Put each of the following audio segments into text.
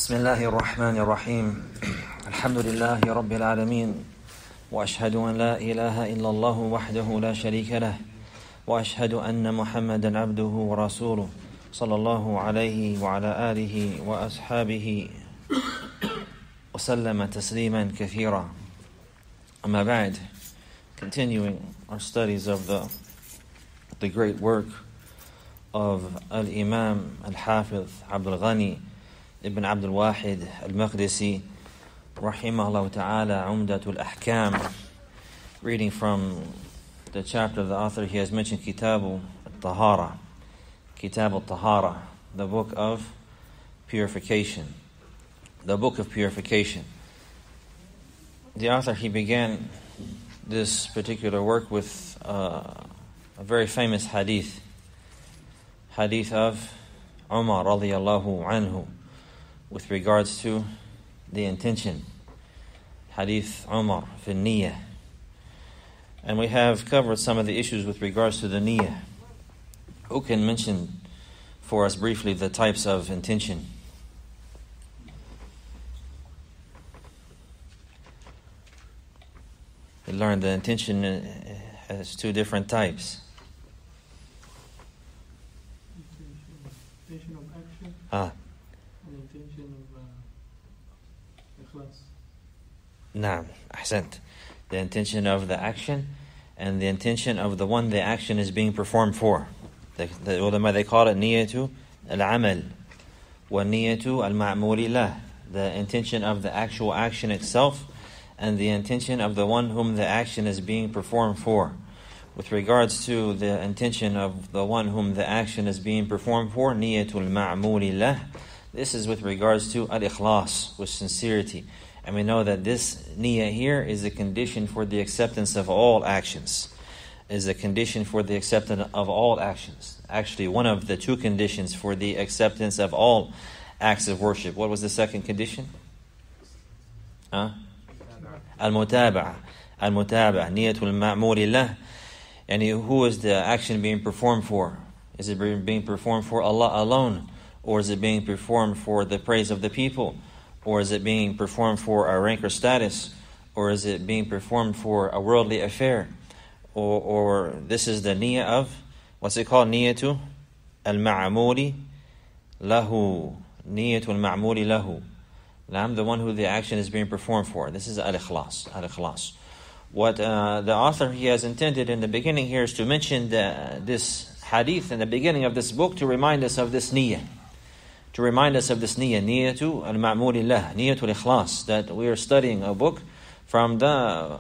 بسم الله الرحمن الرحيم الحمد لله رب العالمين وأشهد أن لا إله إلا الله وحده لا شريك له وأشهد أن محمدا عبده ورسوله صلى الله عليه وعلى آله وأصحابه وسلم تسليما كثيرا. أما بعد, continuing our studies of the great work of Al-Imam Al-Hafiz Abdul Ghani Ibn Abdul Wahid Al-Maqdisi Rahimahullah Ta'ala Umdatul Ahkam, reading from the chapter of the author he has mentioned, Kitab Al-Tahara, the book of purification. The book of purification. The author, he began this particular work with a very famous hadith of Umar radiyallahu anhu, with regards to the intention. Hadith Umar fi niyyah. And we have covered some of the issues with regards to the niyyah. Who can mention for us briefly the types of intention? We learned the intention has two different types. Intention of action. And intention of ikhlas. Naam, ahsant. The intention of the action and the intention of the one the action is being performed for. The ulama, they call it niyatu al-amal wa niyatu al-ma'muli lah. The intention of the actual action itself and the intention of the one whom the action is being performed for. With regards to the intention of the one whom the action is being performed for, niyatul ma'muli lah, this is with regards to al-ikhlas, with sincerity. And we know that this niyyah here is a condition for the acceptance of all actions. Is a condition for the acceptance of all actions. Actually, one of the two conditions for the acceptance of all acts of worship. What was the second condition? Al-Mutaba'ah. Al-Mutaba'ah. Niyatul ma'muli lah. And who is the action being performed for? Is it being performed for Allah alone? Or is it being performed for the praise of the people? Or is it being performed for a rank or status? Or is it being performed for a worldly affair? Or this is the niyyah of, what's it called? Niyyatu al-ma'amuli lahu. Niyyatu al-ma'amuli lahu. The one who the action is being performed for. This is al-ikhlas. Al-ikhlas. What the author he has intended in the beginning here is to mention this hadith in the beginning of this book to remind us of this niyyah. To remind us of this niyyah. Niyyatu al-ma'muli lah. Niyyatu al-ikhlas. That we are studying a book from the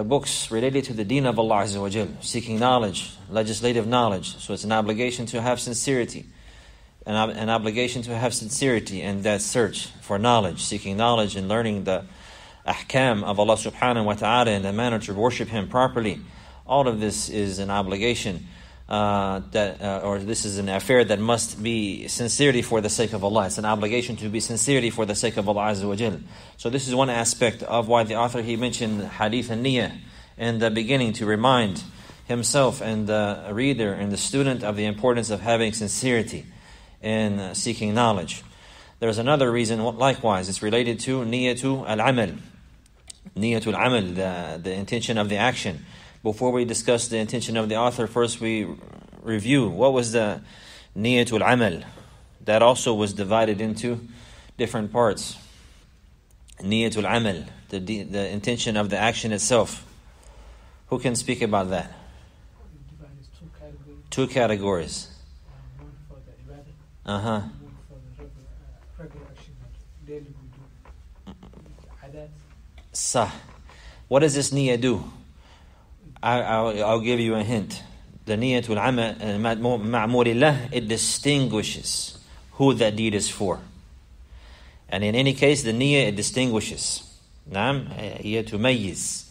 books related to the deen of Allah Azza wa Jal, seeking knowledge, legislative knowledge. So it's an obligation to have sincerity, an obligation to have sincerity in that search for knowledge, seeking knowledge and learning the ahkam of Allah subhanahu wa ta'ala in the manner to worship Him properly. All of this is an obligation or this is an affair that must be sincerity for the sake of Allah. It's an obligation to be sincerity for the sake of Allah Azza wa Jal. So this is one aspect of why the author he mentioned hadith and niyyah in the beginning, to remind himself and the reader and the student of the importance of having sincerity in seeking knowledge. There's another reason likewise. It's related to niyatu al-amal. Niyatu al-amal, the intention of the action. Before we discuss the intention of the author, first we review what was the niyatul amal. That also was divided into different parts. Niyatul amal, the intention of the action itself. Who can speak about that? Two categories. One for the ibadah. One for the regular action that daily we do. Adat. Sah. What does this niyyah do? I'll give you a hint. The niyatul ma'muli lah, it distinguishes who that deed is for. And in any case, the niyyah, it distinguishes. Naam, hiya tumayyiz.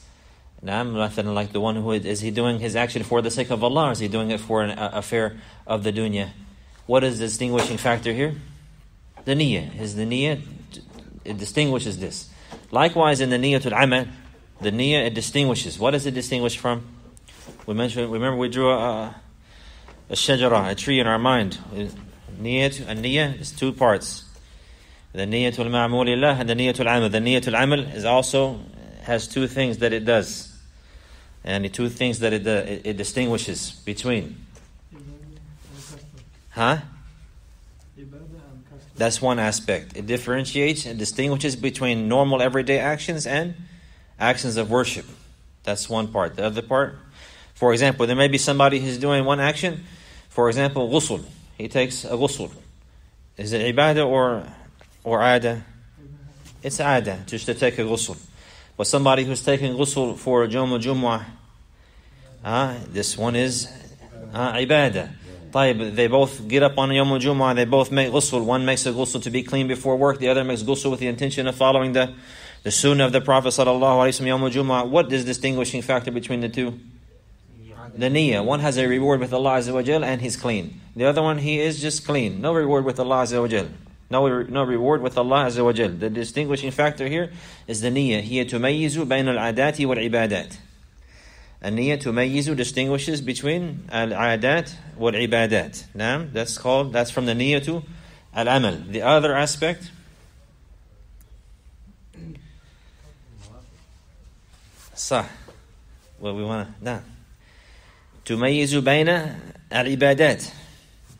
Naam, like the one who is he doing his action for the sake of Allah, or is he doing it for an affair of the dunya? What is the distinguishing factor here? The niyyah. The niyyah, it distinguishes this. Likewise, in the niyatul amal, the niyyah, it distinguishes. What does it distinguish from? We mentioned, remember we drew a shajara, a tree in our mind. Niyyah is two parts. The niyyatul ma'mulillah and the niyyatul amal. The niyyatul amal is also has two things that it does. And the two things that it distinguishes between. Huh? That's one aspect. It differentiates and distinguishes between normal everyday actions and actions of worship. That's one part. The other part, for example, there may be somebody who's doing one action. For example, ghusl. He takes a ghusl. Is it ibadah or ada? It's ada, just to take a ghusl. But somebody who's taking ghusl for Yawm al-Jumu'ah, this one is ibadah. They both get up on Yawm al-Jumu'ah, they both make ghusl. One makes a ghusl to be clean before work, the other makes ghusl with the intention of following the sunnah of the Prophet sallallahu alaihi wasallam Yawm al-Jumu'ah. What is the distinguishing factor between the two? The niyyah. One has a reward with Allah Azza wa Jal and he's clean. The other one, he is just clean. No reward with Allah Azza wa Jal. No reward with Allah Azza wa Jal. The distinguishing factor here is the niyyah. هي تميز بين العادات والعبادات. A niyyah tumayyizu distinguishes between al-adat wal-ibadat. That's from the niyyah to al-amal. The other aspect, tumayyizu bayna al-ibadat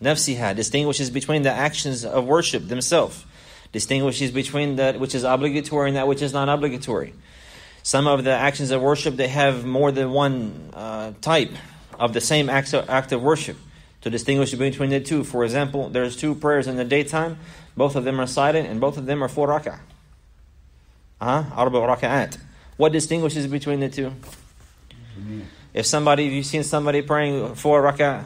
nafsiha, distinguishes between the actions of worship themselves, distinguishes between that which is obligatory and that which is not obligatory. Some of the actions of worship, they have more than one type of the same act of worship to distinguish between the two. For example, there's two prayers in the daytime. Both of them are silent and both of them are 4 rak'ah. Arba rak'at. What distinguishes between the two? If you've seen somebody praying 4 rak'ah,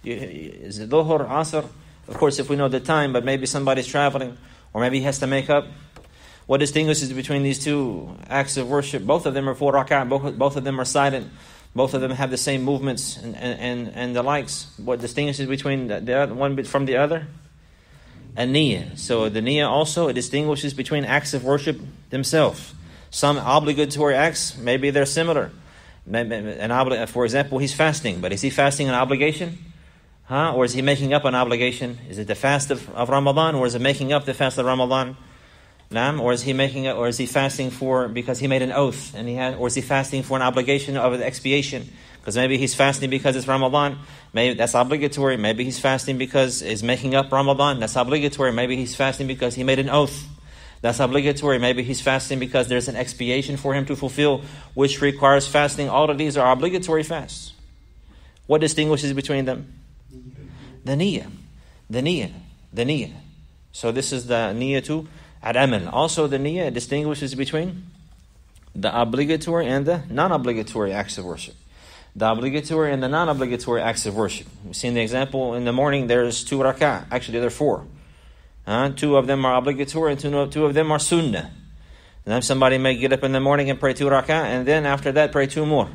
is it dhuhr, asr? Of course, if we know the time, but maybe somebody's traveling or maybe he has to make up. What distinguishes between these two acts of worship? Both of them are 4 rak'ah, both of them are silent, both of them have the same movements and the likes. What distinguishes between the one from the other? A niyyah. So the niyyah also, it distinguishes between acts of worship themselves. Some obligatory acts, maybe they're similar. For example, he's fasting, but is he fasting an obligation? Or is he making up an obligation? Is it the fast of Ramadan, or is it making up the fast of Ramadan? Or is he fasting because he made an oath, or is he fasting for an obligation of the expiation? Because maybe he's fasting because it's Ramadan, maybe that's obligatory. Maybe he's fasting because he's making up Ramadan, that's obligatory. Maybe he's fasting because he made an oath, that's obligatory. Maybe he's fasting because there's an expiation for him to fulfill, which requires fasting. All of these are obligatory fasts. What distinguishes between them? The niyyah. So this is the niyyah too. Al-amal. Also, the niyyah distinguishes between the obligatory and the non-obligatory acts of worship. The obligatory and the non-obligatory acts of worship. We've seen the example in the morning, there's 2 rak'ah. Actually, there are 4. 2 of them are obligatory and 2 of them are sunnah. And then somebody may get up in the morning and pray 2 rak'ah, and then after that pray 2 more.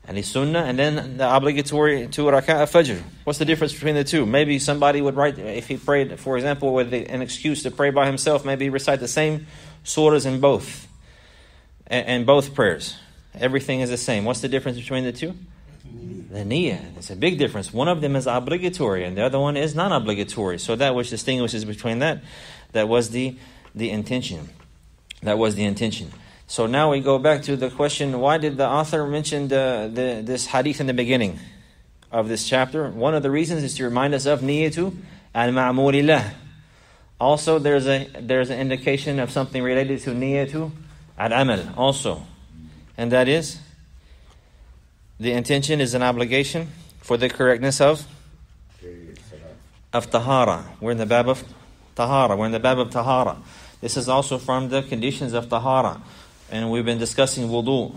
And he's sunnah, and then the obligatory 2 rak'ah of fajr. What's the difference between the two? Maybe somebody would write, if he prayed, for example, with an excuse to pray by himself, maybe recite the same surahs in both prayers. Everything is the same. What's the difference between the two? The niyyah. It's a big difference. One of them is obligatory, and the other one is non-obligatory. So that which distinguishes between that was the intention. That was the intention. So now we go back to the question, why did the author mention this hadith in the beginning of this chapter? One of the reasons is to remind us of niyyatu al-ma'mulillah. Also, there's an indication of something related to niyyatu al-amal also. And that is, the intention is an obligation for the correctness of tahara. We're in the bab of tahara. This is also from the conditions of tahara. And we've been discussing wudhu.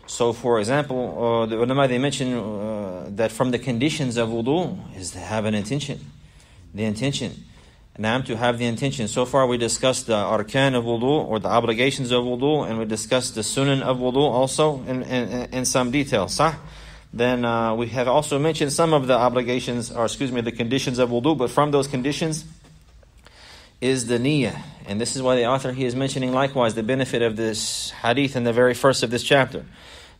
So, for example, the ulama, they mention that from the conditions of wudhu is to have an intention. The intention. Now, to have the intention. So far, we discussed the arkan of wudhu, or the obligations of wudhu, and we discussed the sunan of wudhu also in some detail. Then we have also mentioned some of the the conditions of wudhu, but from those conditions is the niyyah. And this is why the author, he is mentioning likewise the benefit of this hadith in the very first of this chapter.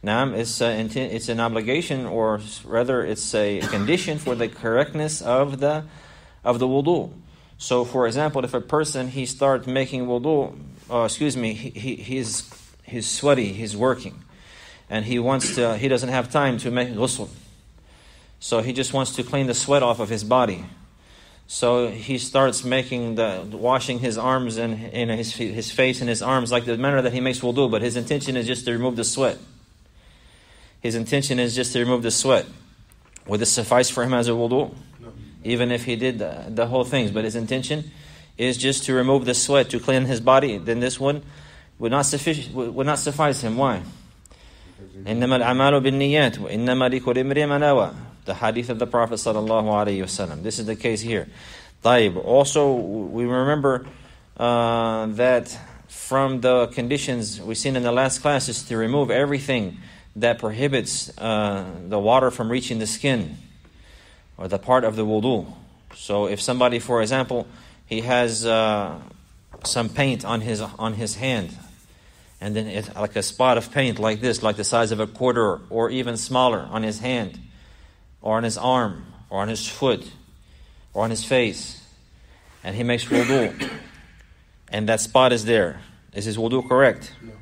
Now, it's an obligation, or rather, it's a condition for the correctness of the wudu. So, for example, if a person he starts making wudu, he's sweaty, he's working, and he doesn't have time to make ghusl. So he just wants to clean the sweat off of his body. So he starts washing his arms and his face and his arms like the manner that he makes wudu, but his intention is just to remove the sweat. His intention is just to remove the sweat. Would this suffice for him as a wudu? No. Even if he did the whole things, but his intention is just to remove the sweat, to clean his body, then this one would not suffice him. Why? إِنَّمَا الْأَعْمَالُ بِالنِّيَّاتِ وَإِنَّمَا لِكُلِّ امْرِئٍ مَا نَوَى. The hadith of the Prophet ﷺ. This is the case here. طيب. Also, we remember that from the conditions we've seen in the last class is to remove everything that prohibits the water from reaching the skin or the part of the wudu. So if somebody, for example, he has some paint on his hand, and then it's like a spot of paint like this, like the size of a quarter or even smaller on his hand, or on his arm, or on his foot, or on his face, and he makes wudu, and that spot is there. Is his wudu correct? No.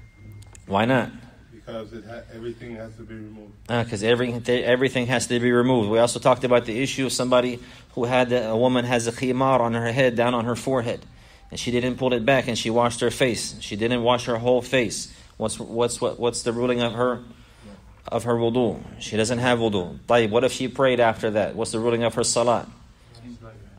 Why not? Because everything has to be removed. Because everything has to be removed. We also talked about the issue of somebody a woman has a khimar on her head, down on her forehead, and she didn't pull it back, and she washed her face. She didn't wash her whole face. What's the ruling of her wudu? She doesn't have wudu. طيب, what if she prayed after that? What's the ruling of her salat?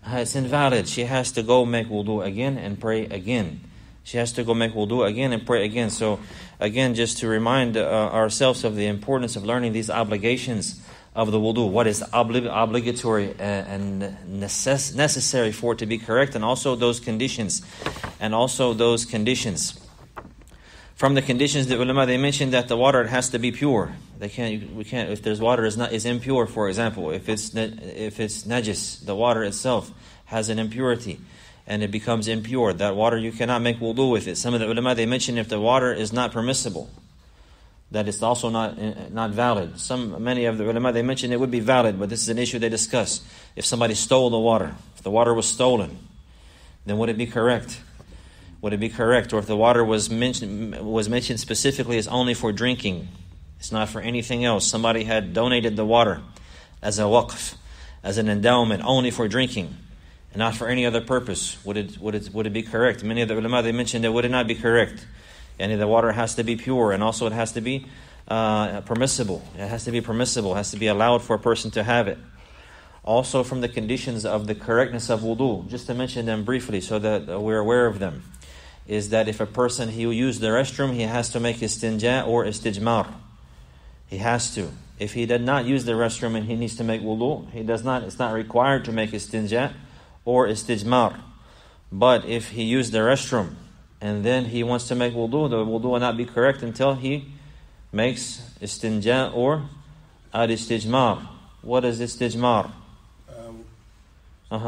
It's invalid. She has to go make wudu again and pray again. She has to go make wudu again and pray again. So, again, just to remind ourselves of the importance of learning these obligations of the wudu. What is obligatory and necessary for it to be correct, and also those conditions. From the conditions, the ulama, they mentioned that the water has to be pure. We can't. If there's water is impure, for example, if it's najis, the water itself has an impurity, and it becomes impure. That water you cannot make wudu with it. Some of the ulama, they mentioned if the water is not permissible, that it's also not valid. Many of the ulama, they mentioned it would be valid, but this is an issue they discuss. If somebody stole the water, if the water was stolen, then would it be correct? Would it be correct? Or if the water was mentioned specifically as only for drinking, it's not for anything else. Somebody had donated the water as a waqf, as an endowment, only for drinking, and not for any other purpose. Would it be correct? Many of the ulama, they mentioned that would it not be correct? And the water has to be pure, and also it has to be permissible. It has to be permissible. It has to be allowed for a person to have it. Also, from the conditions of the correctness of wudu, just to mention them briefly so that we're aware of them, is that if a person, he will use the restroom, he has to make istinja or istijmar. He has to. If he did not use the restroom and he needs to make wudu, it's not required to make istinja or istijmar. But if he used the restroom and then he wants to make wudu, the wudu will not be correct until he makes istinja or al-istijmar. What is istijmar? With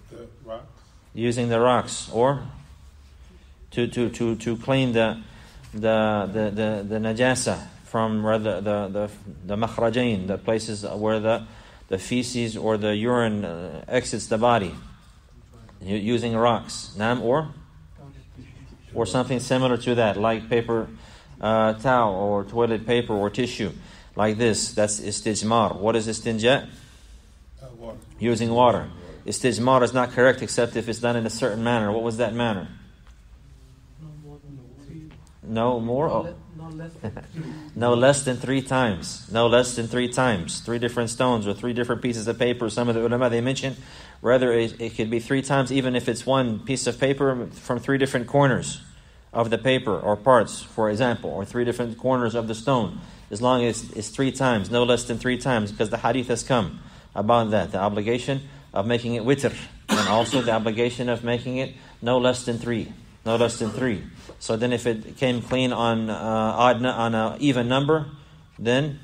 the rocks. Using the rocks, or to clean the najasa from where the makhrajain, the places where the feces or the urine exits the body, using rocks. Nam, or something similar to that, like paper towel or toilet paper or tissue, like this. That's istijmar. What is istinja? Water. Using water. Istijmar is not correct except if it's done in a certain manner. What was that manner? No more? Oh. No less than 3 times. No less than 3 times. 3 different stones or 3 different pieces of paper. Some of the ulama, they mentioned, rather it could be 3 times, even if it's one piece of paper from 3 different corners of the paper or parts, for example, or 3 different corners of the stone. As long as it's 3 times, no less than 3 times, because the hadith has come about that. The obligation of making it witr, and also the obligation of making it no less than 3. No less than 3. So then if it came clean on an even number, then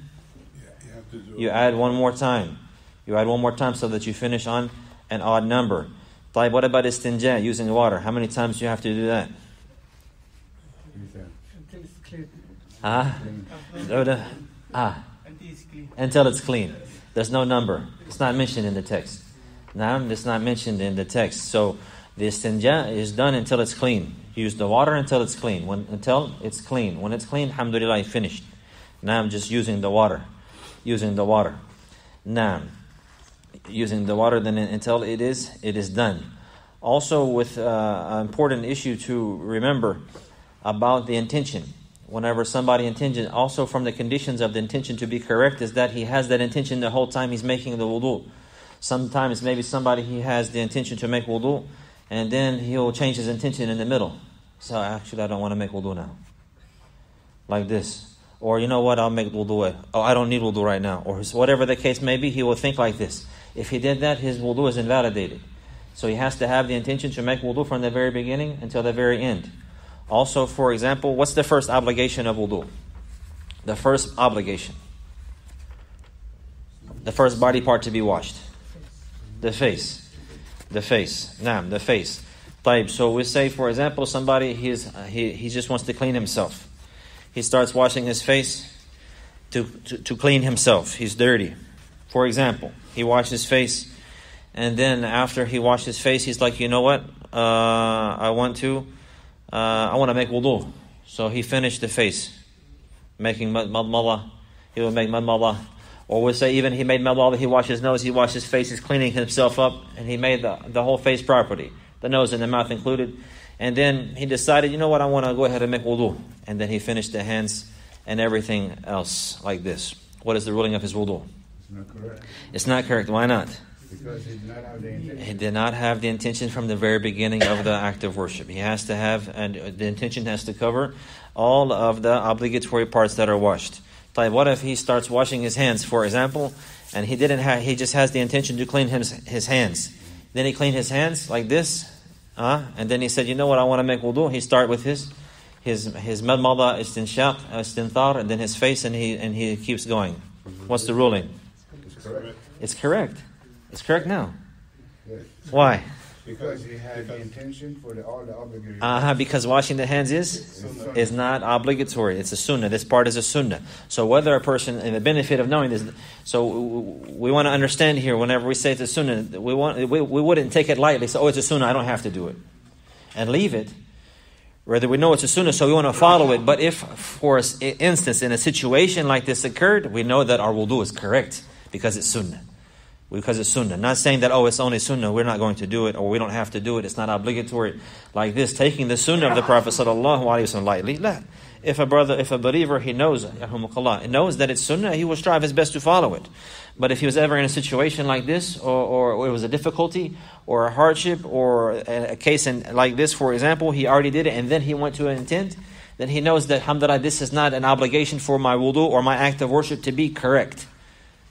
you add one more time. You add one more time so that you finish on an odd number. طيب, what about istinja, using water? How many times do you have to do that? Until it's clear. Until it's clean. There's no number. It's not mentioned in the text. It's not mentioned in the text. So the istinja is done until it's clean. Use the water until it's clean. Until it's clean. When it's clean, alhamdulillah, finished. Now I'm just using the water. Using the water then until it is done. Also, with an important issue to remember about the intention. Whenever somebody intention, also from the conditions of the intention to be correct is that he has that intention the whole time he's making the wudu. Sometimes maybe somebody he has the intention to make wudu, and then he'll change his intention in the middle. So actually I don't want to make wudu now. Like this. Or you know what, I'll make wudu. Oh, I don't need wudu right now. Or whatever the case may be, he will think like this. If he did that, his wudu is invalidated. So he has to have the intention to make wudu from the very beginning until the very end. Also, for example, what's the first obligation of wudu? The first obligation. The first body part to be washed. The face. The face. Naam, the face. Taib. So we say, for example, somebody, he just wants to clean himself. He starts washing his face to clean himself. He's dirty. For example, he washes his face, and then after he washed his face, he's like, you know what? I want to make wudu. So he finished the face, making madmala. He will make madmala. Or we'll say even he made madmala, he washed his nose, he washed his face, he's cleaning himself up, and he made the whole face properly, the nose and the mouth included. And then he decided, you know what, I want to go ahead and make wudu. And then he finished the hands and everything else like this. What is the ruling of his wudu? It's not correct. It's not correct. Why not? Because he did not have the intention. He did not have the intention from the very beginning of the act of worship. He has to have, and the intention has to cover all of the obligatory parts that are washed. Like, what if he starts washing his hands, for example, and he just has the intention to clean his hands. Then he cleaned his hands like this, and then he said, you know what, I want to make wudu. He start with his madmada, istinshaq, istinthar, and then his face, and he keeps going. What's the ruling? It's correct. It's correct. It's correct now. Yes. Why? Because he had the intention for all the obligatory. Because washing the hands is not obligatory. It's a sunnah. This part is a sunnah. So whether a person, and the benefit of knowing this, so we want to understand here, whenever we say it's a sunnah, we wouldn't take it lightly. So, it's a sunnah, I don't have to do it. And leave it. Rather, we know it's a sunnah, so we want to follow it. But if, for instance, in a situation like this occurred, we know that our wudu is correct because it's sunnah. Because it's sunnah. Not saying that, it's only sunnah, we're not going to do it, or we don't have to do it, it's not obligatory. Like this, taking the sunnah of the Prophet ﷺ lightly. La. If a believer, he knows that it's sunnah, he will strive his best to follow it. But if he was ever in a situation like this, or it was a difficulty, or a hardship, or a case like this, for example, he already did it, and then he went to an intent, then he knows that, alhamdulillah, this is not an obligation for my wudu or my act of worship to be correct.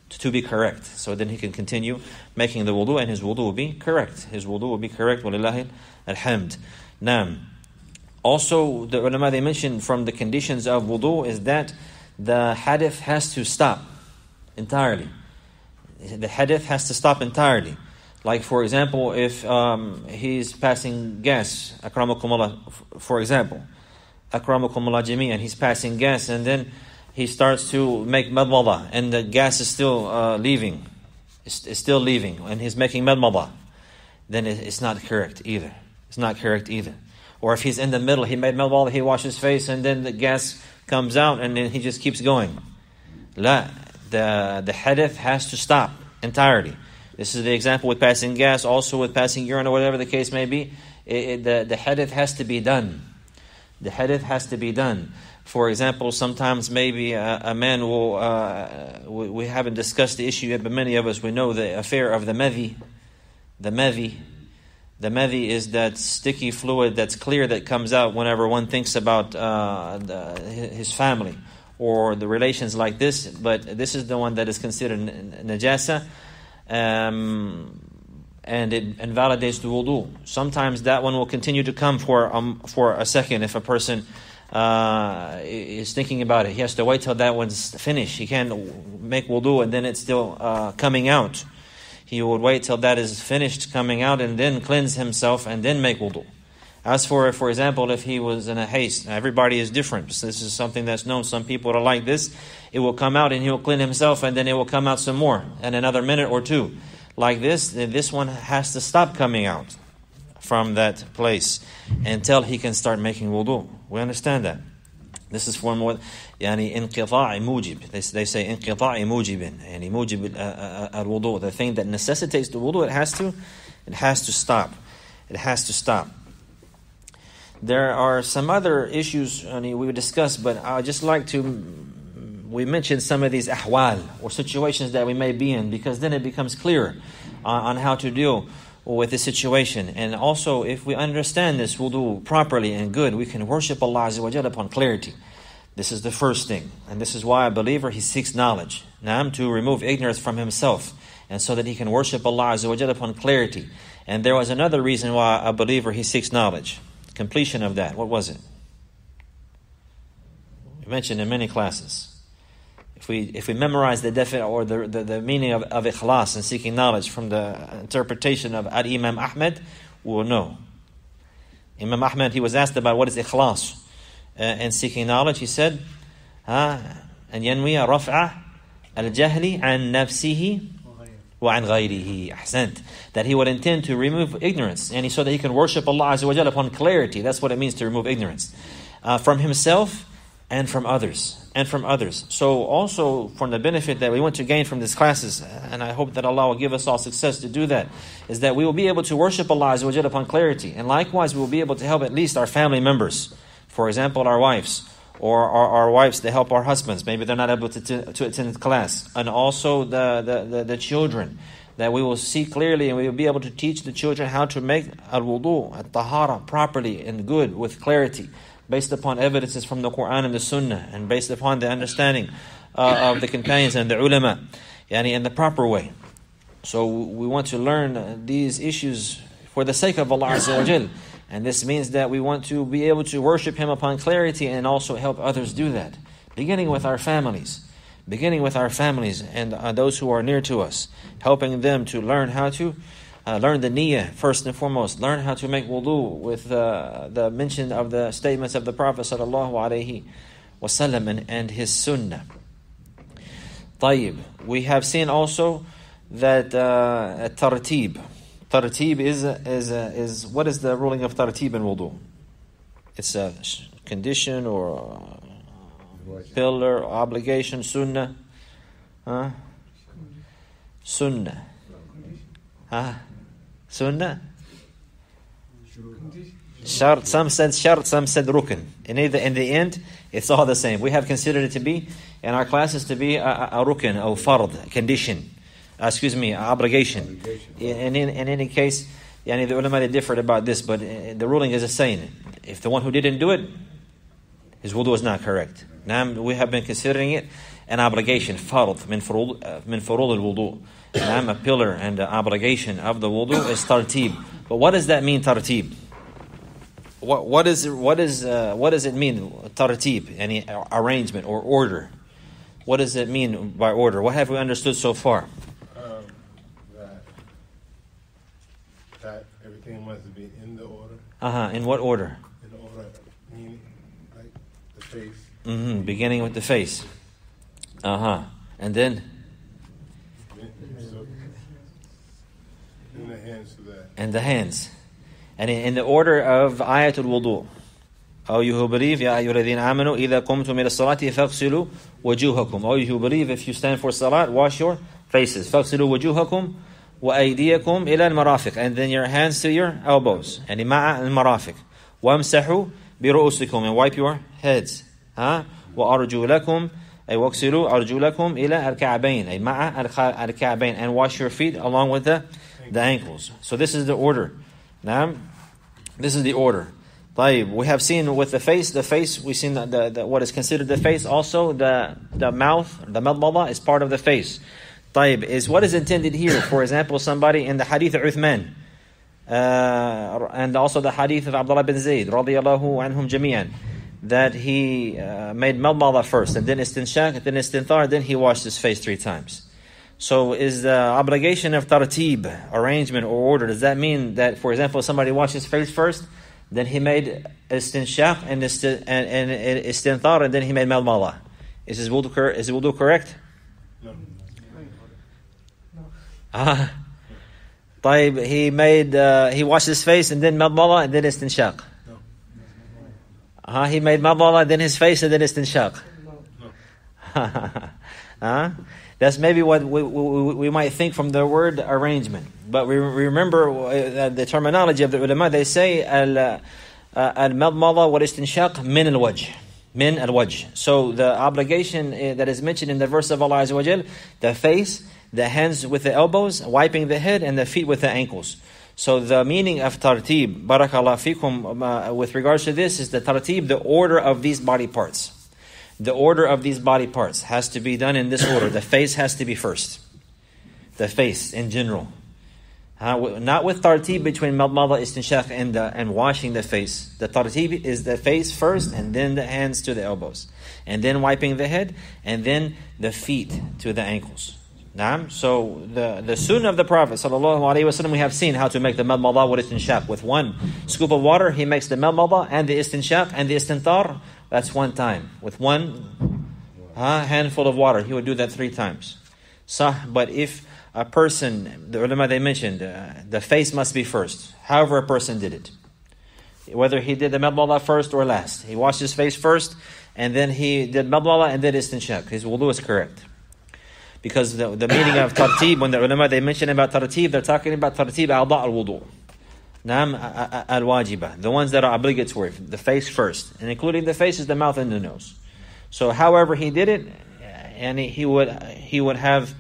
To be correct. So then he can continue making the wudu, and his wudu will be correct. His wudu will be correct. Walillahi alhamd. Naam. Also, the ulama, they mentioned from the conditions of wudu is that the hadith has to stop entirely. The hadith has to stop entirely. Like, for example, if he's passing gas, akramakumullah, for example, akramakumullah jami'an, he's passing gas, and then he starts to make madmada, and the gas is still leaving. It's still leaving, and he's making madmada. Then it's not correct either. It's not correct either. Or if he's in the middle, he made madmada, he washes his face, and then the gas comes out, and then he just keeps going. La, the hadith has to stop entirely. This is the example with passing gas, also with passing urine, or whatever the case may be. The hadith has to be done. The hadith has to be done. For example, sometimes maybe a man will, we haven't discussed the issue yet, but many of us, we know the affair of the madhi. The madhi. The madhi is that sticky fluid that's clear that comes out whenever one thinks about his family or the relations like this. But this is the one that is considered najasa, and it invalidates the wudu. Sometimes that one will continue to come for a second if a person is thinking about it. He has to wait till that one's finished. He can't make wudu and then it's still coming out. He would wait till that is finished coming out and then cleanse himself and then make wudu. As for example, if he was in a haste, everybody is different. So this is something that's known. Some people are like this. It will come out and he'll clean himself, and then it will come out some more in another minute or two. Like this, then this one has to stop coming out from that place until he can start making wudu. We understand that. This is one more, يعني انقطاع موجب. They say انقطاع موجب, يعني موجب الوضوء. The thing that necessitates the wudu, it has to stop. It has to stop. There are some other issues we would discuss, but I just like to, we mentioned some of these ahwal, or situations that we may be in, because then it becomes clearer on how to deal with the situation. And also, if we understand this wudu properly and good, we can worship Allah Azza wa Jalla upon clarity. This is the first thing. And this is why a believer, he seeks knowledge. Naam, to remove ignorance from himself, and so that he can worship Allah Azza wa Jalla upon clarity. And there was another reason why a believer, he seeks knowledge. Completion of that. What was it? We mentioned in many classes. If we memorize the the meaning of ikhlas and seeking knowledge from the interpretation of Imam Ahmed, we will know. Imam Ahmed, he was asked about what is ikhlas and seeking knowledge. He said, "And yanwi raf'a al-jahli an nafsihi wa an ghayrihi." Ahsant. That he would intend to remove ignorance, and so that he can worship Allah Azza wa Jalla upon clarity. That's what it means to remove ignorance from himself and from others. So also from the benefit that we want to gain from these classes, and I hope that Allah will give us all success to do that, is that we will be able to worship Allah Azza wa Jalla upon clarity. And likewise, we will be able to help at least our family members. For example, our wives, or our wives to help our husbands. Maybe they're not able to attend class. And also the children, that we will see clearly, and we will be able to teach the children how to make al-wudu, al-tahara, properly and good, with clarity, based upon evidences from the Quran and the Sunnah, and based upon the understanding of the companions and the ulama, in the proper way. So we want to learn these issues for the sake of Allah Azza wa Jal. And this means that we want to be able to worship Him upon clarity, and also help others do that. Beginning with our families and those who are near to us, helping them to learn how to learn the niyyah first and foremost, learn how to make wudu with the mention of the statements of the Prophet sallallahu alaihi wasallam and his sunnah. طيب, we have seen also that tartib is what is the ruling of tartib in wudu? It's a condition or pillar, obligation, sunnah. Sunnah. Sunnah. Shart, some said shart, some said rukn. In the end, it's all the same. We have considered it to be, in our classes, to be a rukn, or fard, condition. Obligation. In any case, the ulama differed about this, but the ruling is the same. If the one who didn't do it, his wudu is not correct. Now we have been considering it an obligation, fard, min furud al-wudu. A pillar and the obligation of the wudu is tartib. But what does that mean, tartib? What does it mean, tartib? Any arrangement or order? What does it mean by order? What have we understood so far? That everything must be in the order. In what order? In the order, meaning like the face. Beginning with the face. And then? In the hands to that. And the hands. And in the order of ayatul wudu. O you who believe, ya ayyuhalladhina amanu, idha qumtum ila salati faghsilu wujuhakum. O you who believe, if you stand for salat, wash your faces. Faghsilu wujuhakum wa aydiyakum ila al-marafiq. And then your hands to your elbows. And ma'a al-marafiq. Wamsahu bi ru'usikum. And wipe your heads. Wa arjulakum. Ay waghsilu arjulakum ila al-ka'bayn. Ay ma'a al-ka'bayn. And wash your feet along with the ankles. So this is the order. Now, this is the order. We have seen with the face, we've seen the what is considered the face. Also, the mouth, the madmada is part of the face. Is what is intended here. For example, somebody in the hadith of Uthman, and also the hadith of Abdullah bin Zayd, radiyallahu anhum jami'an, that he made madmada first, and then istinshaq, then istinthar, then he washed his face 3 times. So is the obligation of tartib, arrangement or order, does that mean that, for example, somebody washes his face first, then he made istinshaq and istinthar, and then he made madmada. Is his wudu correct? No. He washed his face and then madmada and then istinshaq. He made madmada, then his face, and then istinshaq. That's maybe what we might think from the word arrangement. But we remember the terminology of the ulama. They say al-madmada wal istinshaq min al-wajh. Min al-wajh. So the obligation that is mentioned in the verse of Allah Azza wa Jal, the face, the hands with the elbows, wiping the head, and the feet with the ankles. So the meaning of tartib, barakallah fikum, with regards to this, is the tartib, the order of these body parts. The order of these body parts has to be done in this order. The face has to be first. The face in general. Not with tartib between madmada, istinshaq, and washing the face. The tartib is the face first, and then the hands to the elbows. And then wiping the head, and then the feet to the ankles. So the sunnah of the Prophet ﷺ, we have seen how to make the madmada wal istinshaq. With one scoop of water, he makes the madmada and the istinshaq and the istinthar. That's one time. With one handful of water, he would do that 3 times. But if a person, the ulama they mentioned, the face must be first. However a person did it. Whether he did the madmada first or last. He washed his face first, and then he did madmada and then istinshaq. His wudu is correct. Because the meaning of tartib, when the ulama they mention about tartib, they're talking about tartib a'da' al-wudu. Naam al-wajiba. The ones that are obligatory. The face first. And including the face is the mouth and the nose. So however he did it, and he would have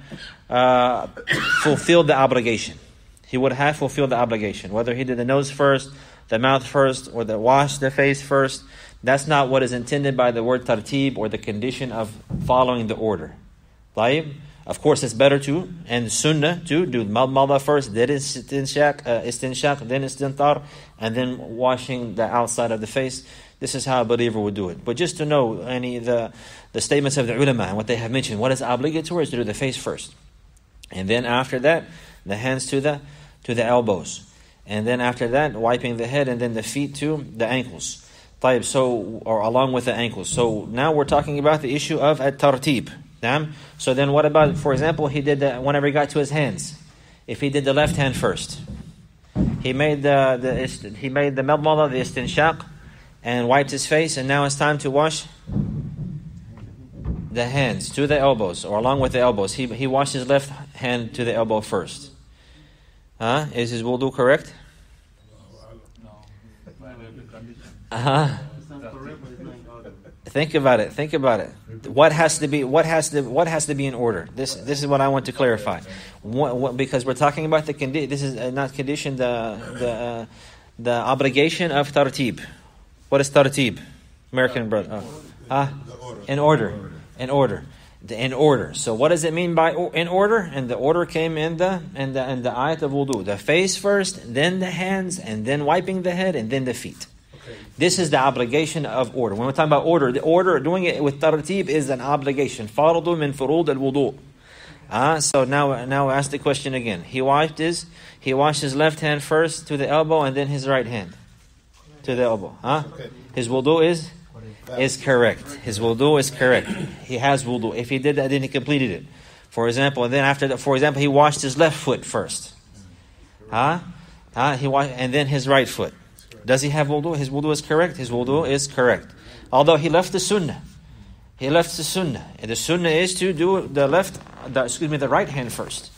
fulfilled the obligation. He would have fulfilled the obligation. Whether he did the nose first, the mouth first, or wash the face first, that's not what is intended by the word tartib, or the condition of following the order. طيب. Of course, it's better to, and sunnah, to do madmada first, then istinshaq, then istinthar, and then washing the outside of the face. This is how a believer would do it. But just to know the statements of the ulama and what they have mentioned, what is obligatory is to do the face first. And then after that, the hands to the elbows. And then after that, wiping the head, and then the feet to the ankles. طيب, or along with the ankles. So now we're talking about the issue of at-tartib. So then what about, for example, he did whenever he got to his hands, if he did the left hand first, he made the madmada, the istinshaq, and wiped his face, and now it's time to wash the hands to the elbows, or along with the elbows. He washed his left hand to the elbow first. Is his wudu correct? Think about it. What has to be in order? This is what I want to clarify. Because we're talking about the condition. This is not condition. The obligation of tartib. What is tartib? American brother. In order. So what does it mean by in order? And the order came in the ayat of wudu. The face first, then the hands, and then wiping the head, and then the feet. This is the obligation of order. When we're talking about order, the order, doing it with tartib, is an obligation. Faradu min furud al-wudu. So now ask the question again. He washed his left hand first to the elbow, and then his right hand to the elbow. His wudu is correct. His wudu is correct. He has wudu. If he did that, then he completed it. For example, and then after that, he washed his left foot first. He washed, and then his right foot. Does he have wudu? His wudu is correct. His wudu is correct. Although he left the sunnah. And the sunnah is to do the right hand first.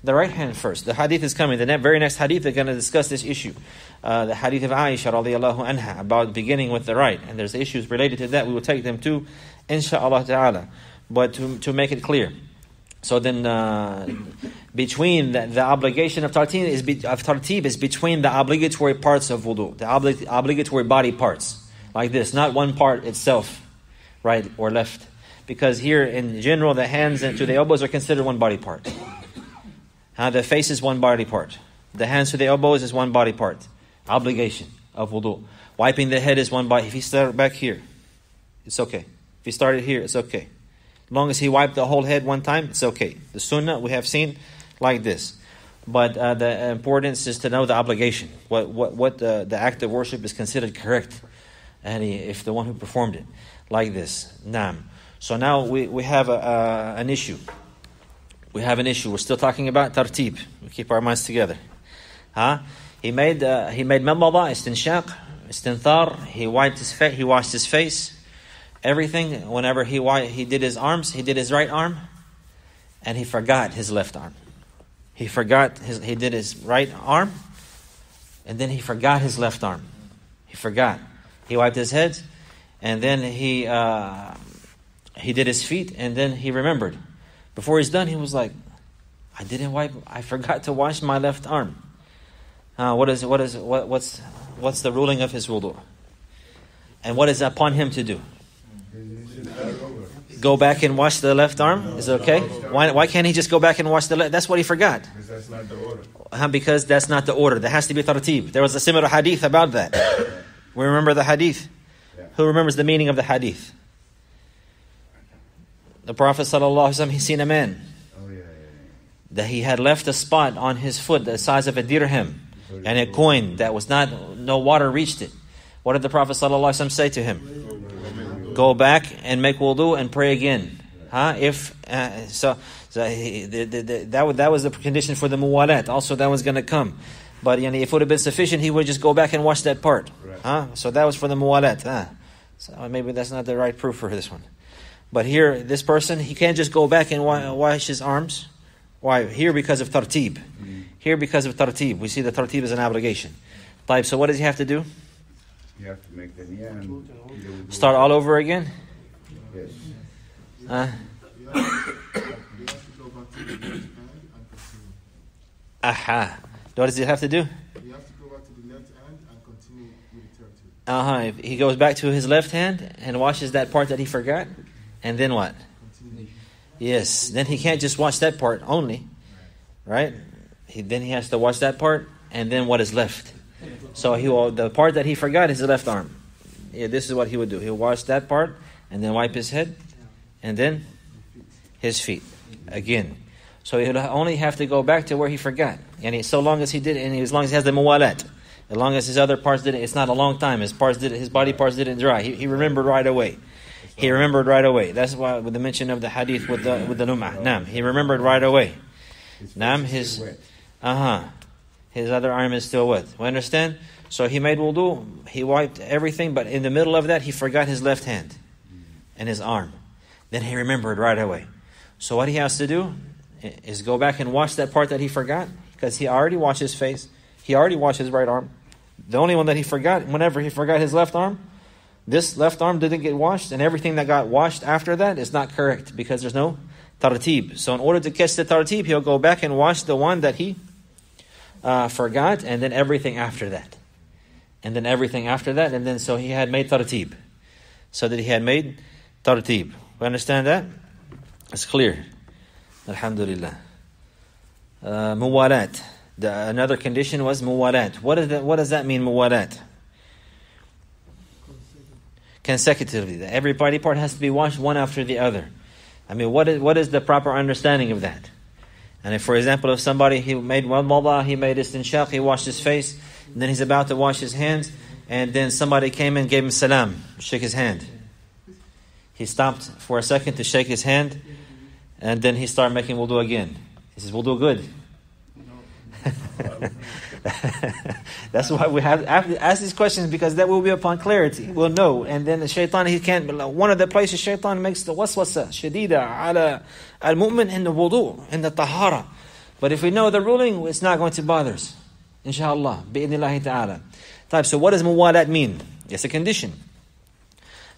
The right hand first. The hadith is coming. The very next hadith, they're going to discuss this issue. The hadith of Aisha radiallahu anha, about beginning with the right. And there's issues related to that. We will take them too, insha'Allah ta'ala. But to make it clear. So then, between the obligation of tartib is between the obligatory parts of wudu, the obligatory body parts, like this, not one part itself, right or left, because here in general the hands to the elbows are considered one body part. The face is one body part, the hands to the elbows is one body part. Obligation of wudu. Wiping the head is one body. If he started back here, it's okay. If he started here, it's okay. As long as he wiped the whole head one time, it's okay. The sunnah we have seen like this. But the importance is to know the obligation. What the act of worship is considered correct. And if the one who performed it. Like this. Naam. So now we have an issue. We have an issue. We're still talking about tartib. We keep our minds together. He made madmada, istinshaq, istinthar. He wiped his face. He washed his face. Everything. Whenever he did his arms, he did his right arm, and he forgot his left arm. He did his right arm, and then he forgot his left arm. He forgot. He wiped his head, and then he did his feet, and then he remembered. Before he's done, he was like, I forgot to wash my left arm. What's the ruling of his wudu? And what is upon him to do? Go back and wash the left arm? Is it okay? Why can't he just go back and wash the left? That's what he forgot. Because that's not the order. Because that's not the order. There has to be tartib. There was a similar hadith about that. We remember the hadith. Who remembers the meaning of the hadith? The Prophet ﷺ, he seen a man that he had left a spot on his foot the size of a dirham and a coin that was no water reached it. What did the Prophet ﷺ say to him? Go back and make wudu and pray again. That was the condition for the muwalat. Also, that was going to come. But if it would have been sufficient, he would just go back and wash that part. So that was for the muwalat. So maybe that's not the right proof for this one. But here, this person, he can't just go back and wash his arms. Why? Here because of tartib. Here because of tartib. We see that tartib is an obligation. So what does he have to do? You have to make the niyyah. Start all over again? Yes. You have to go back to the left hand and continue. Aha. What does he have to do? You have to go back to the left hand and continue with the tartib. If he goes back to his left hand and washes that part that he forgot, and then what? Continue. Yes. Then he can't just wash that part only, right? Then he has to wash that part, and then what is left? So the part that he forgot is the left arm. This is what he would do. He'll wash that part, and then wipe his head, and then his feet again. So he'll only have to go back to where he forgot. And so long as he did, and as long as he has the muwalat, as long as his other parts didn't, it's not a long time. His body parts didn't dry. He remembered right away. He remembered right away. That's why with the mention of the hadith with the lum'ah. Naam, he remembered right away. Naam, his other arm is still wet. We understand? So he made wudu, he wiped everything, but in the middle of that, he forgot his left hand and his arm. Then he remembered right away. So what he has to do is go back and wash that part that he forgot, because he already washed his face. He already washed his right arm. The only one that he forgot, whenever he forgot his left arm, this left arm didn't get washed, and everything that got washed after that is not correct, because there's no tartib. So in order to catch the tartib, he'll go back and wash the one that he forgot, and then everything after that. And then everything after that, and then so he had made tartib. So that he had made tartib. We understand that? It's clear. Alhamdulillah. Muwalat. Another condition was muwalat. What does that mean, muwalat? Consecutively. Every body part has to be washed one after the other. I mean, what is the proper understanding of that? And if, for example, if somebody, he made madmada, he made istinshaq, he washed his face, and then he's about to wash his hands, and then somebody came and gave him salam, shake his hand. He stopped for a second to shake his hand, and then he started making wudu again. Is his wudu good? That's why we have to ask these questions, because that will be upon clarity. We'll know. And then the shaitan, he can't. One of the places shaitan makes the waswasa shadida ala al-mu'min in the wudu, in the tahara. But if we know the ruling, it's not going to bother us. Inshallah. Bi'idhnillahi ta'ala. So what does muwalat mean? It's a condition.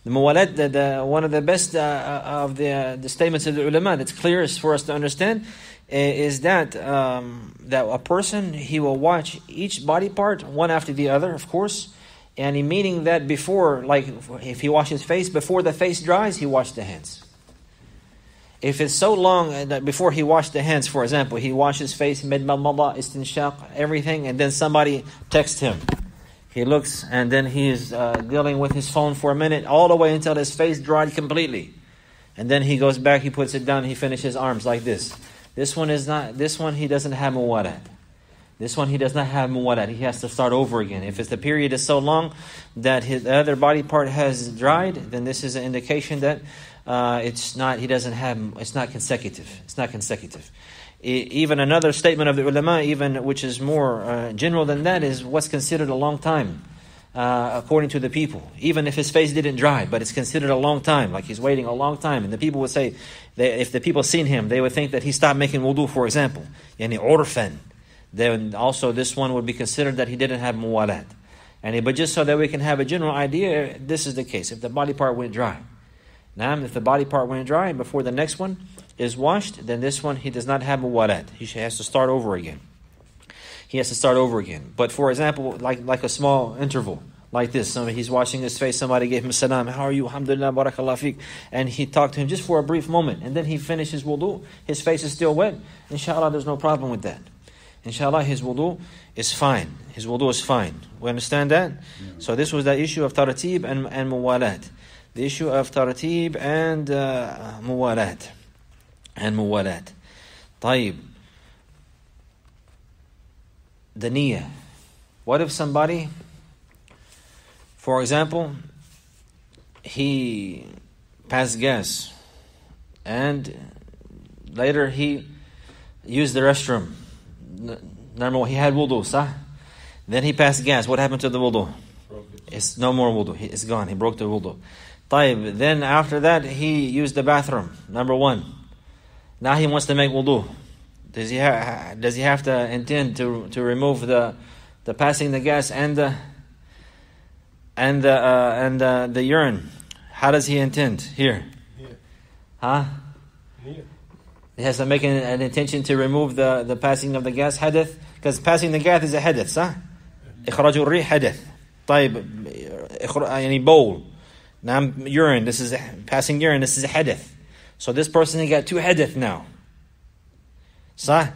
The muwalat, one of the best of the statements of the ulama that's clearest for us to understand is that a person, he will watch each body part one after the other, of course, and meaning that before, like if he washes his face, before the face dries, he washes the hands. If it's so long that before he washed the hands, for example, he washes his face, madmada, istinshaq, everything, and then somebody texts him. He looks, and then he's dealing with his phone for a minute, all the way until his face dried completely. And then he goes back, he puts it down, he finishes his arms like this. This one, he doesn't have muwalat. This one he does not have muwalat. He has to start over again. If the period is so long that his other body part has dried, then this is an indication that it's not consecutive. It's not consecutive. Even another statement of the ulama, even which is more general than that, is what's considered a long time. According to the people, even if his face didn't dry, but it's considered a long time, like he's waiting a long time, and the people would say, if the people seen him, they would think that he stopped making wudu, for example, yani urfan. Then also this one would be considered that he didn't have muwalat. But just so that we can have a general idea, this is the case. If the body part went dry, now if the body part went dry before the next one is washed, then this one he does not have muwalat. He has to start over again. He has to start over again. But for example, like a small interval, like this. He's washing his face, somebody gave him salam, how are you, alhamdulillah, barakallah feek. And he talked to him just for a brief moment. And then he finished his wudu. His face is still wet. Inshallah, there's no problem with that. Inshallah, his wudu is fine. His wudu is fine. We understand that? Yeah. So this was the issue of taratib and muwalat. The issue of taratib and muwalat. طيب. The niyyah. What if somebody, for example, he passed gas and later he used the restroom. Number one, he had wudu, sah? Then he passed gas. What happened to the wudu? It's no more wudu. It's gone. He broke the wudu. طيب. Then after that, he used the bathroom. Number one. Now he wants to make wudu. Does he have to intend to remove the passing the gas and the urine? How does he intend here? Huh? He has to make an intention to remove the passing of the gas, hadith, because passing the gas is a hadith, صح? إخراج الريح hadith. طيب, يعني bowl. Now urine. This is passing urine. This is a hadith. So this person, he got two hadith now. Sah?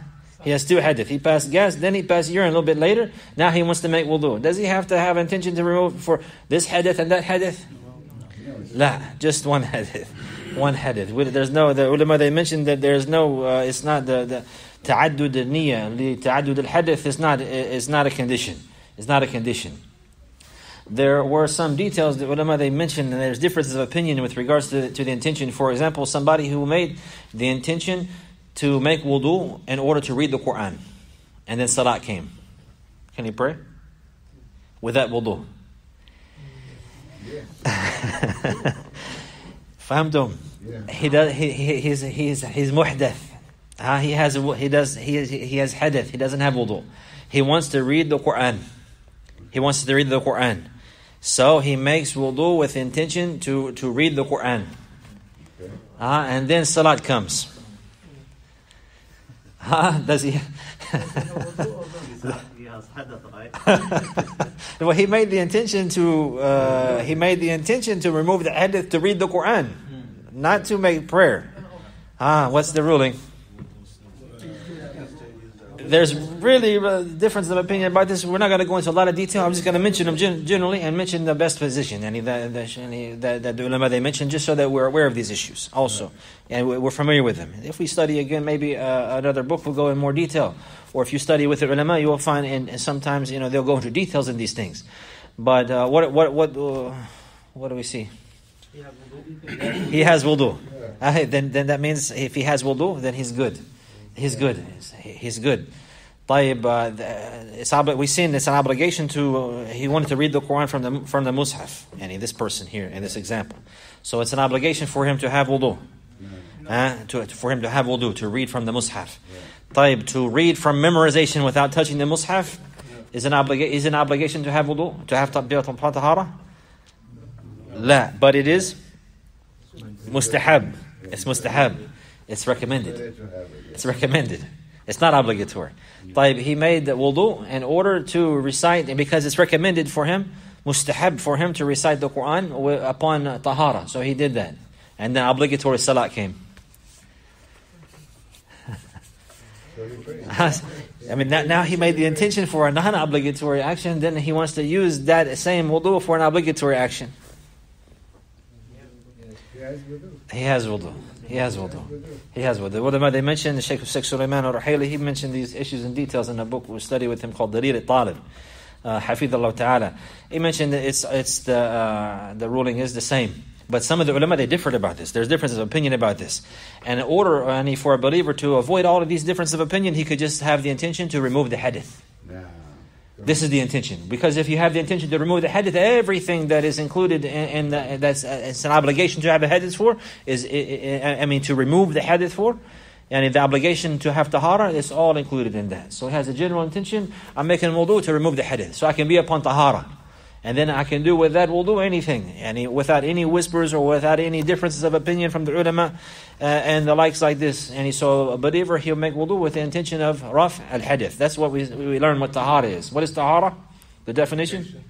He has two hadith. He passed gas, then he passed urine a little bit later. Now he wants to make wudu. Does he have to have intention to remove for this hadith and that hadith? La, just one hadith. One hadith. There's no, the ulama, they mentioned that there's no, it's not the ta'addud al-niyyah, ta'addud al-hadith is not a condition. It's not a condition. There were some details that ulama, they mentioned, and there's differences of opinion with regards to the intention. For example, somebody who made the intention to make wudu in order to read the Quran, and then salat came. Can he pray with that wudu? Fahamtum? He does. He's muhdath. He has hadith. He doesn't have wudu. He wants to read the Quran. He wants to read the Quran. So he makes wudu with intention to read the Quran. And then salat comes. Does he? Well, he made the intention to remove the hadith to read the Quran, not to make prayer. What's the ruling? There's really a difference of opinion about this. We're not going to go into a lot of detail. I'm just going to mention them generally and mention the best position, and that the ulama they mentioned, just so that we're aware of these issues also, and we're familiar with them. If we study again, maybe another book will go in more detail, or if you study with the ulama, you will find, and sometimes they'll go into details in these things. But what do we see? He has wudu. Then that means if he has wudu, then he's good. He's good. He's good. طيب, we've seen it's an obligation to. He wanted to read the Quran from the mushaf. And this person here in this example, so it's an obligation for him to have wudu. For him to have wudu, to read from the mushaf. طيب, to read from memorization without touching the mushaf is an obligation to have wudu, to have tahara. La, but it is mustahab. It's mustahab. It's recommended. It's recommended. It's not obligatory. طيب, he made the wudu in order to recite, and because it's recommended for him, mustahab for him to recite the Quran upon tahara. So he did that. And then obligatory salat came. Now he made the intention for a non-obligatory action, then he wants to use that same wudu for an obligatory action. has wudu. He has wudu. He has wudu. He has wudu. Ulama, they mentioned, Sheikh Sulaiman al-Ruhaili, he mentioned these issues in details in a book we study with him called Darir al-Talib. Hafidhullah Ta'ala. He mentioned that it's the ruling is the same. But some of the ulama, they differed about this. There's differences of opinion about this. And in order for a believer to avoid all of these differences of opinion, he could just have the intention to remove the hadith. This is the intention. Because if you have the intention to remove the hadith, everything that is included in that's it's an obligation to have a hadith for, to remove the hadith for, and the obligation to have tahara is all included in that. So it has a general intention, I'm making wudu to remove the hadith. So I can be upon tahara. And then I can do with that wudu anything, and without any whispers or without any differences of opinion from the ulama and the likes like this. And so a believer, he'll make wudu with the intention of raf al-hadith. That's what we learn what tahara is. What is tahara? The definition?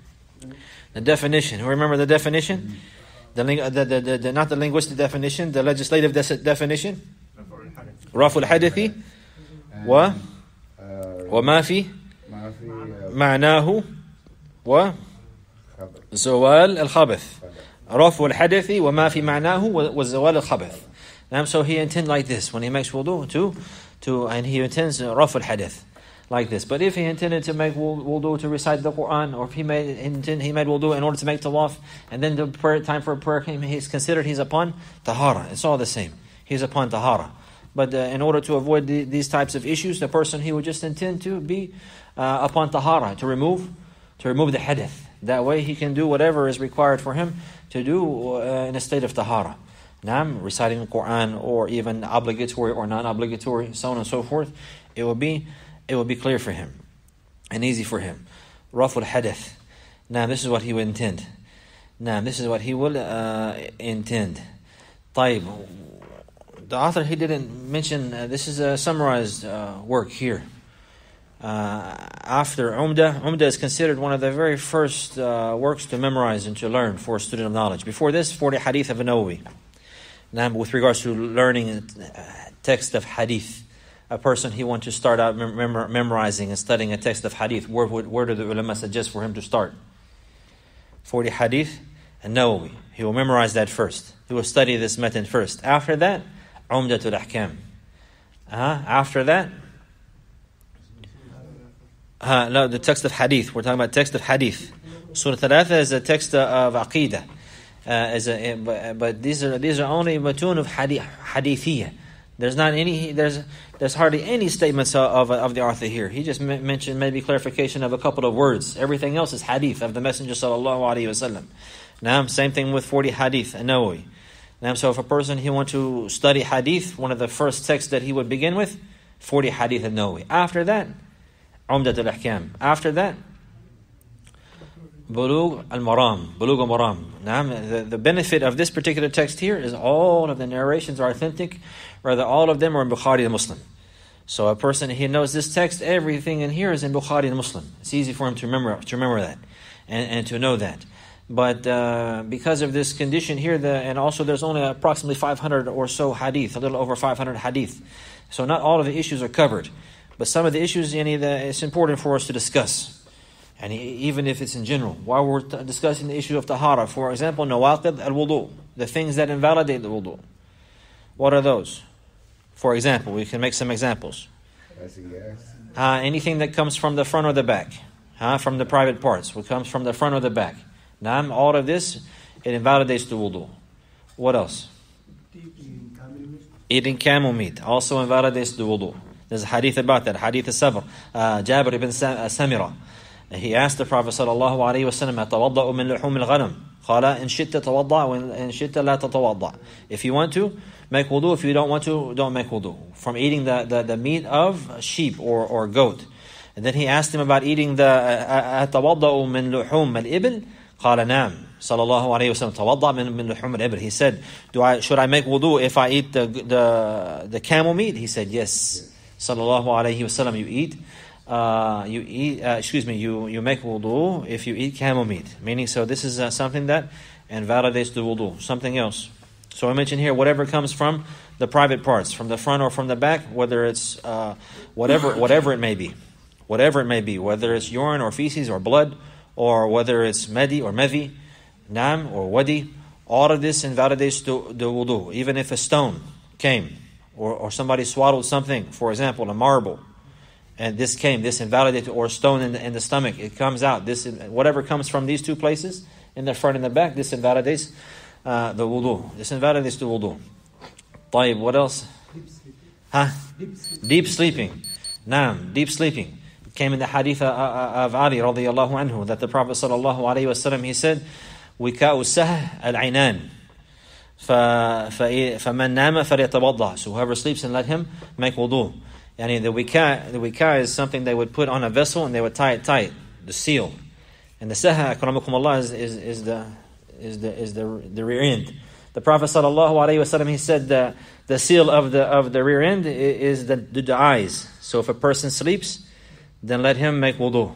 The definition. Who remember the definition? The not the linguistic definition, the legislative definition? Raf al-hadithi wa ma fi ma'nahu wa زوال الخبث رفع الحدث وما في معناه وزوال الخبث. So he intends like this when he makes wudu and he intends رفع الحدث like this. But if he intended to make wudu to recite the Quran, or if he made wudu in order to make tawaf, and then the time for prayer came, he's considered he's upon tahara. It's all the same. He's upon tahara. But in order to avoid these types of issues, the person, he would just intend to be upon tahara, to remove the hadith. That way he can do whatever is required for him to do in a state of tahara. Reciting the Quran, or even obligatory or non-obligatory, so on and so forth. It will be clear for him and easy for him. Raful hadith. Now this is what he would intend. طيب. The author, he didn't mention, this is a summarized work here. After Umdah is considered one of the very first works to memorize and to learn for a student of knowledge. Before this, 40 hadith of Nawawi. Now, with regards to learning text of hadith, a person, he wants to start out memorizing and studying a text of hadith, where do the ulama suggest for him to start? 40 hadith and Nawawi. He will memorize that first. He will study this method first. After that, Umdatul Ahkam. After that, no, the text of hadith. We're talking about text of hadith. Surah Thalatha is a text of aqidah. But these are only matun of hadithiyah. There's hardly any statements of the author here. He just mentioned maybe clarification of a couple of words. Everything else is hadith of the Messenger sallallahu alaihi wasallam. Now, same thing with 40 hadith and Nawawi. Now, so if a person, he wants to study hadith, one of the first texts that he would begin with, 40 hadith and Nawawi. After that, Umdat al-Ahkam. After that, Bulugh al-Maram. The benefit of this particular text here is all of the narrations are authentic, rather all of them are in Bukhari and Muslim. So a person, he knows this text, everything in here is in Bukhari and Muslim. It's easy for him to remember that and to know that. But because of this condition here, and also there's only approximately 500 or so hadith, a little over 500 hadith. So not all of the issues are covered. But some of the issues, it's important for us to discuss. And even if it's in general. While we're discussing the issue of tahara, for example, nawaqid al-wudu, the things that invalidate the wudu. What are those? For example, we can make some examples. Anything that comes from the front or the back. From the private parts. What comes from the front or the back. All of this, it invalidates the wudu. What else? Eating camel meat also invalidates the wudu. There's a hadith about that. Hadith al-Sabr. Jabir ibn Samira. He asked the Prophet sallallahu alaihi wasallam, "Atawadda'u min luhum al-ghanam?" Qala in shi'ta tawadda' wa in shi'ta la tatawadda'. If you want to, make wudu. If you don't want to, don't make wudu. From eating the meat of sheep or goat. And then he asked him about eating the atawadda'u min luhum al-ibl? Qala na'am. Sallallahu alaihi wasallam, tawadda' min luhum al-ibl. He said, should I make wudu if I eat the camel meat? He said, yes. Sallallahu alaihi wasallam, you make wudu if you eat camel meat. Meaning, so this is something that invalidates the wudu. Something else. So I mentioned here, whatever comes from the private parts, from the front or from the back, whether it's whatever it may be, whether it's urine or feces or blood, or whether it's medi or mevi, nam or wadi, All of this invalidates the wudu. Even if a stone came, or somebody swallowed something, for example, a marble, and this invalidated, or a stone in the stomach, it comes out. Whatever comes from these two places, in the front and the back, this invalidates the wudu. This invalidates the wudu. طيب, what else? Deep sleeping. Naam, deep sleeping. It came in the hadith of Ali radiallahu anhu that the Prophet sallallahu alayhi wasallam, he said, وِكَاءُ السَّهْ الْعِنَانِ فَمَنْ نَامَ فَلْيَتَوَضَّأْ. So whoever sleeps, and let him make wudu. Yani the wika is something they would put on a vessel and they would tie it tight, the seal. And the saha, akramakumullah, is the rear end. The Prophet sallallahu alaihi wasallam, he said the seal of the rear end is the eyes. So if a person sleeps, then let him make wudu.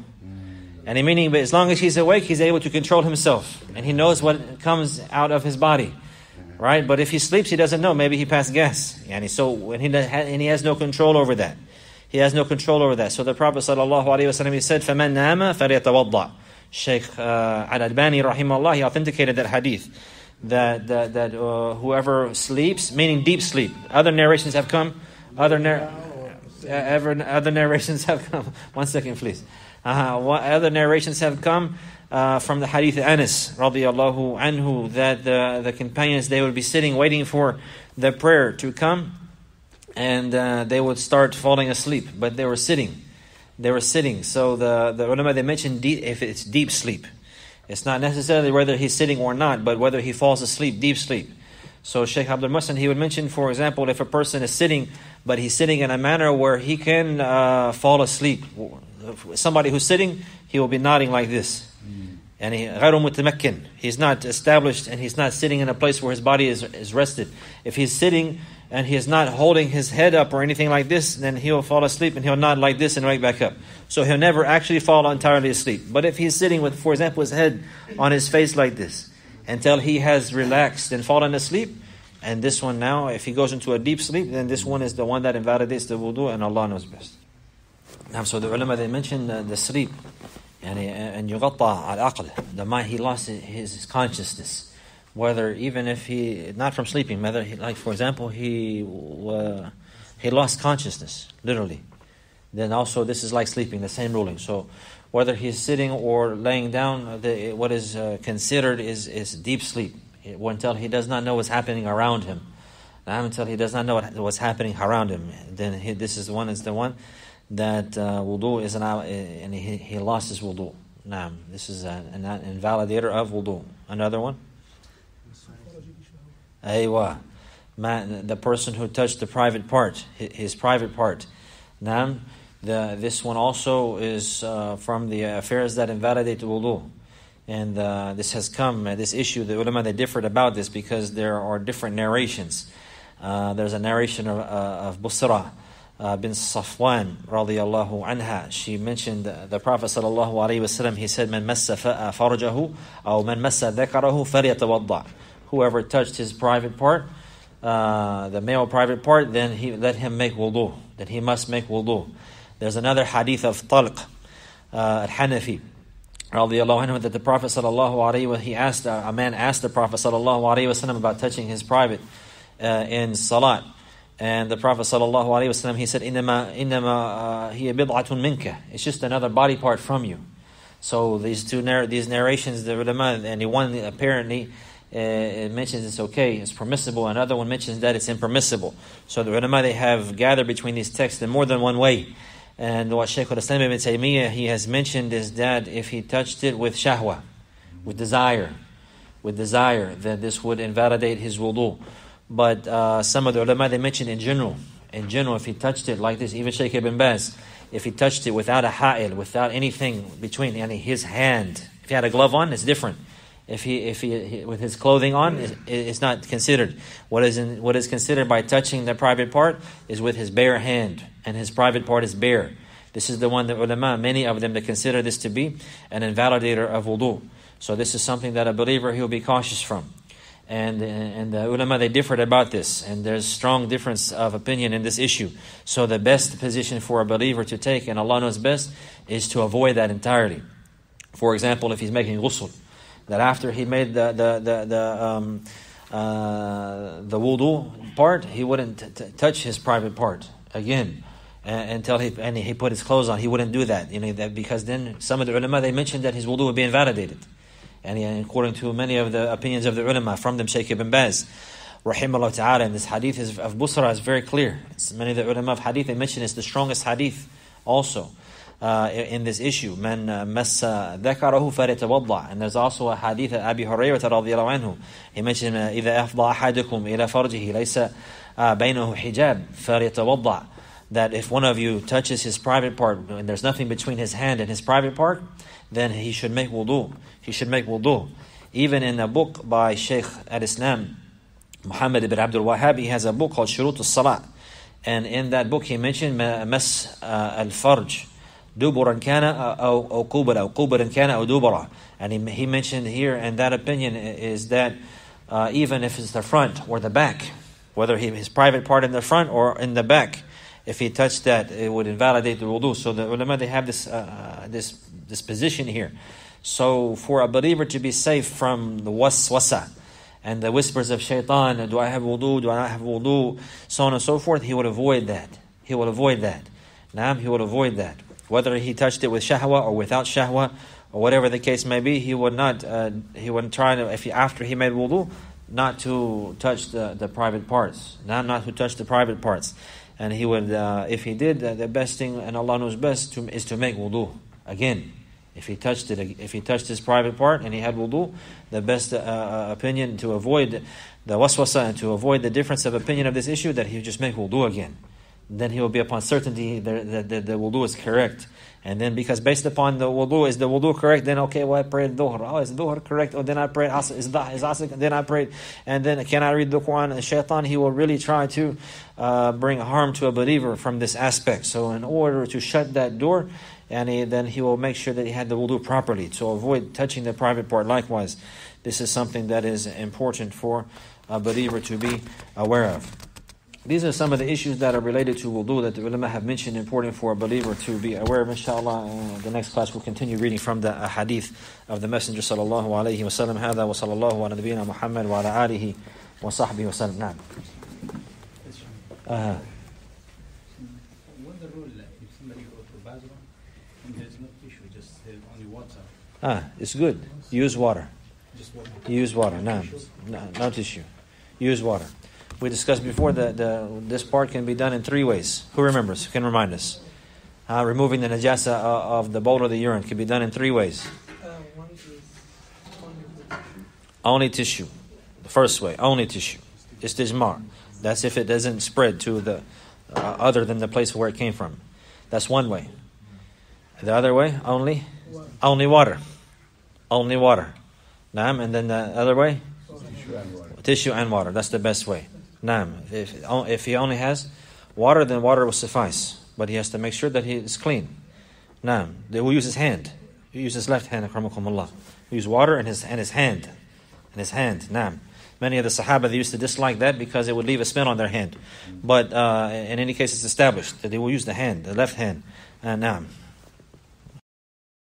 And meaning, but as long as he's awake, he's able to control himself, and he knows what comes out of his body, right? But if he sleeps, he doesn't know. Maybe he passed gas, and he has no control over that. He has no control over that. So the Prophet sallallahu alaihi wasallam, he said, "فَمَنْ نَامَ فَلْيَتَوَضَّأْ." Sheikh Al-Albani rahimahullah, he authenticated that hadith that whoever sleeps, meaning deep sleep. Other narrations have come. Other narrations have come. 1 second, please. Other narrations have come from the hadith of Anas radiallahu anhu that the companions, they would be sitting waiting for the prayer to come, and they would start falling asleep, but they were sitting. So the ulama, they mentioned if it's deep sleep. It's not necessarily whether he's sitting or not, but whether he falls asleep, deep sleep. So Shaykh Abdul Muhsin, he would mention, for example, if a person is sitting, but he's sitting in a manner where he can fall asleep. Somebody who's sitting, he will be nodding like this. And he's not established, and he's not sitting in a place where his body is rested. If he's sitting and he is not holding his head up or anything like this, then he'll fall asleep and he'll nod like this and wake back up. So he'll never actually fall entirely asleep. But if he's sitting with, for example, his head on his face like this, until he has relaxed and fallen asleep, and this one now, if he goes into a deep sleep, then this one is the one that invalidates the wudu, and Allah knows best. So the ulama, they mentioned the sleep, and yughata al-aql, the mind, he lost his consciousness. Whether, even if he, not from sleeping, whether like for example, he lost consciousness, literally, then also this is like sleeping, the same ruling. So whether he's sitting or laying down, what is considered is deep sleep, until he does not know what's happening around him. Until he does not know what's happening around him, then this is the one that wudu is and he lost his wudu. This is an invalidator of wudu. Another one? Aywa. The person who touched the private part, his private part. This one also is from the affairs that invalidate wudu. And this has come, this issue, the ulama, they differed about this because there are different narrations. There's a narration of Busra bin Safwan radiyallahu anha. She mentioned the Prophet sallallahu alaihi wasallam, he said, "Man massa farjahu aw man massa dhakarahu falyatawadda." Whoever touched his private part, the male private part, then let him make wudu. Then he must make wudu. There's another hadith of Talq al-Hanafi radiyallahu anhu that the Prophet sallallahu alaihi wasallam, a man asked the Prophet sallallahu alaihi wasallam about touching his private in salat. And the Prophet sallallahu alaihi wasallam, he said, "Innama hiya bid'atun minka." It's just another body part from you. So these narrations, the ulama, and one apparently it mentions it's okay, it's permissible. Another one mentions that it's impermissible. So the ulama, they have gathered between these texts in more than one way. And what Shaykh al-Islam ibn Taymiyyah, he has mentioned is that if he touched it with shahwa, with desire, then this would invalidate his wudu. But some of the ulama, they mentioned in general, if he touched it like this, even Shaykh ibn Baz, if he touched it without a ha'il, without anything between, his hand, if he had a glove on, it's different. If he with his clothing on, it's not considered. What is considered by touching the private part is with his bare hand, and his private part is bare. This is the one that ulama, many of them, they consider this to be an invalidator of wudu. So this is something that a believer, he'll be cautious from. And the ulama, they differed about this, and there's strong difference of opinion in this issue. So the best position for a believer to take, and Allah knows best, is to avoid that entirely. For example, if he's making ghusl, that after he made the wudu part, he wouldn't touch his private part again until he put his clothes on. He wouldn't do that, that because then some of the ulama, they mentioned that his wudu would be invalidated. And according to many of the opinions of the ulama, from them Shaykh ibn Baz, rahimahullah ta'ala, and this hadith of Busra is very clear. Many of the ulama of hadith, they mention it's the strongest hadith also in this issue. Man massa dhakarahu falyatawadda. And there's also a hadith of Abi Hurairah radiyallahu anhu. He mentioned إذا أفضى أحدكم إلى فرجه ليس بينه حجاب فليتوضأ. That if one of you touches his private part and there's nothing between his hand and his private part, then he should make wudu. He should make wudu. Even in a book by Shaykh al-Islam Muhammad ibn Abdul Wahhab, he has a book called Shurut al-Salat. And in that book he mentioned mas al-farj duburan kana aw qubara, aw qubaran kana aw dubara. And he mentioned here, and that opinion is that even if it's the front or the back, whether his private part in the front or in the back, if he touched that, it would invalidate the wudu. So the ulama, they have this position here. So for a believer to be safe from the waswasa and the whispers of shaitan, do I have wudu, do I not have wudu, so on and so forth, he would avoid that. He would avoid that. Naam, he would avoid that. Whether he touched it with shahwa or without shahwa, or whatever the case may be, he would not. He wouldn't try to. After he made wudu, not to touch the private parts. Not to touch the private parts. And he would, if he did, the best thing, and Allah knows best, is to make wudu again. If he touched his private part and he had wudu, the best opinion to avoid the waswasa and to avoid the difference of opinion of this issue, that he would just make wudu again. Then he will be upon certainty that the wudu is correct. And then because based upon the wudu, is the wudu correct? Then okay, well I prayed dhuhr. Oh, is dhuhr correct? Oh, then I prayed asr. Is asr? Then I prayed. And then can I read the Quran? And shaitan, he will really try to bring harm to a believer from this aspect. So in order to shut that door, then he will make sure that he had the wudu properly to avoid touching the private part. Likewise, this is something that is important for a believer to be aware of. These are some of the issues that are related to wudu that the ulama have mentioned, important for a believer to be aware of. Inshallah, the next class we'll continue reading from the hadith of the Messenger sallallahu alayhi wa sallam. Hada wa sallallahu ala nabiyyina Muhammad wa ala alihi wa sahbihi wa sallam. Naam. What the rule, if somebody goes to the bathroom and there's no tissue, just only water? It's good. Use water. Just water. Use water. Naam. No tissue. Use water. We discussed before that this part can be done in 3 ways. Who remembers? Who can remind us? Removing the najasa of the bowl or the urine can be done in 3 ways. One is Only tissue. The first way, only tissue. Istijmar. That's if it doesn't spread to the other than the place where it came from. That's one way. The other way, only water. Only water. Naam. And then the other way? Tissue and water. That's the best way. Naam. If he only has water, then water will suffice. But he has to make sure that he is clean. Naam. They will use his hand. He uses his left hand, akramakumullah. He use water and his hand. Naam. Many of the Sahaba, they used to dislike that because it would leave a smell on their hand. But in any case, it's established that they will use the hand, the left hand. Naam.